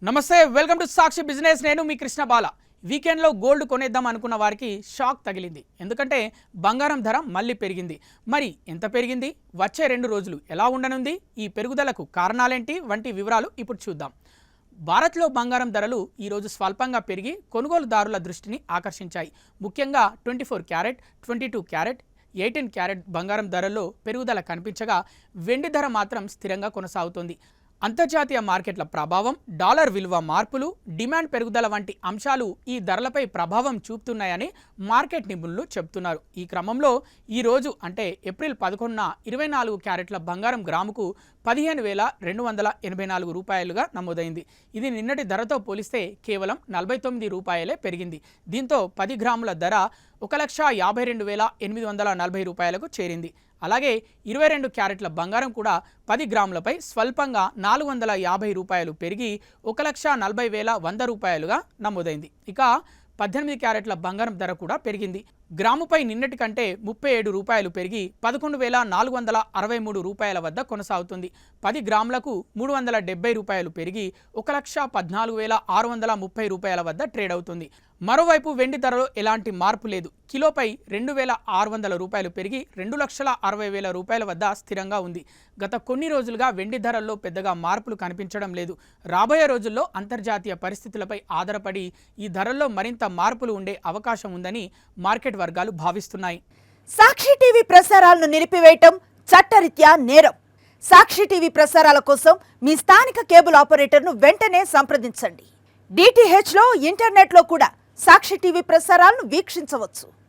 నమస్తే, welcome to Sakshi business. నేను మీ కృష్ణ బాల. వీకెండ్లో గోల్డ్ కొనేద్దాం అనుకున్న వారికి షాక్ తగిలింది. ఎందుకంటే బంగారం ధర మళ్ళీ పెరిగింది. మరి ఎంత పెరిగింది, వచ్చే 2 రోజులు ఎలా ఉండనుంది, ఈ పెరుగుదలకు కారణాలేంటి వంటి వివరాలు ఇప్పుడు చూద్దాం. భారత్లో బంగారం ధరలు ఈరోజు స్వల్పంగా పెరిగి కొనుగోలుదారుల దృష్టిని ఆకర్షించాయి. ముఖ్యంగా 24 క్యారెట్, 22 క్యారెట్, 18 క్యారెట్ బంగారం ధరల్లో పెరుగుదల కనిపించగా వెండి ధర మాత్రం స్థిరంగా కొనసాగుతోంది. అంతర్జాతీయ మార్కెట్ల ప్రభావం, డాలర్ విలువ మార్పులు, డిమాండ్ పెరుగుదల వంటి అంశాలు ఈ ధరలపై ప్రభావం చూపుతున్నాయని మార్కెట్ నిపుణులు చెబుతున్నారు. ఈ క్రమంలో ఈరోజు అంటే ఏప్రిల్ 11న 24 క్యారెట్ల బంగారం గ్రాముకు 15,284 రూపాయలుగా నమోదైంది. ఇది నిన్నటి ధరతో పోలిస్తే కేవలం 49 రూపాయలే పెరిగింది. దీంతో 10 గ్రాముల ధర 1,52,840 రూపాయలకు చేరింది. అలాగే 22 క్యారెట్ల బంగారం కూడా 10 గ్రాములపై స్వల్పంగా 450 రూపాయలు పెరిగి 1,40,100 రూపాయలుగా నమోదైంది. ఇక 18 క్యారెట్ల బంగారం ధర కూడా పెరిగింది. గ్రాముపై నిన్నటి కంటే 37 రూపాయలు పెరిగి 11,463 రూపాయల వద్ద కొనసాగుతుంది. 10 గ్రాములకు 370 రూపాయలు పెరిగి 1,14,630 రూపాయల వద్ద ట్రేడ్ అవుతుంది. మరోవైపు వెండి ధరలో ఎలాంటి మార్పు లేదు. కిలోపై 2,600 రూపాయలు పెరిగి 2,60,000 రూపాయల వద్ద స్థిరంగా ఉంది. గత కొన్ని రోజులుగా వెండి ధరల్లో పెద్దగా మార్పులు కనిపించడం లేదు. రాబోయే రోజుల్లో అంతర్జాతీయ పరిస్థితులపై ఆధారపడి ఈ ధరల్లో మరింత మార్పులు ఉండే అవకాశం ఉందని మార్కెట్ వర్గాలు భావిస్తున్నాయి. సాక్షి టీవీ ప్రసారాలను నిలిపివేయటం చట్టరీత్యా నేరం. సాక్షి టీవీ ప్రసారాల కోసం మీ స్థానిక కేబుల్ ఆపరేటర్ను వెంటనే సంప్రదించండి. DTH లో, ఇంటర్నెట్లో కూడా సాక్షి టీవీ ప్రసారాలను వీక్షించవచ్చు.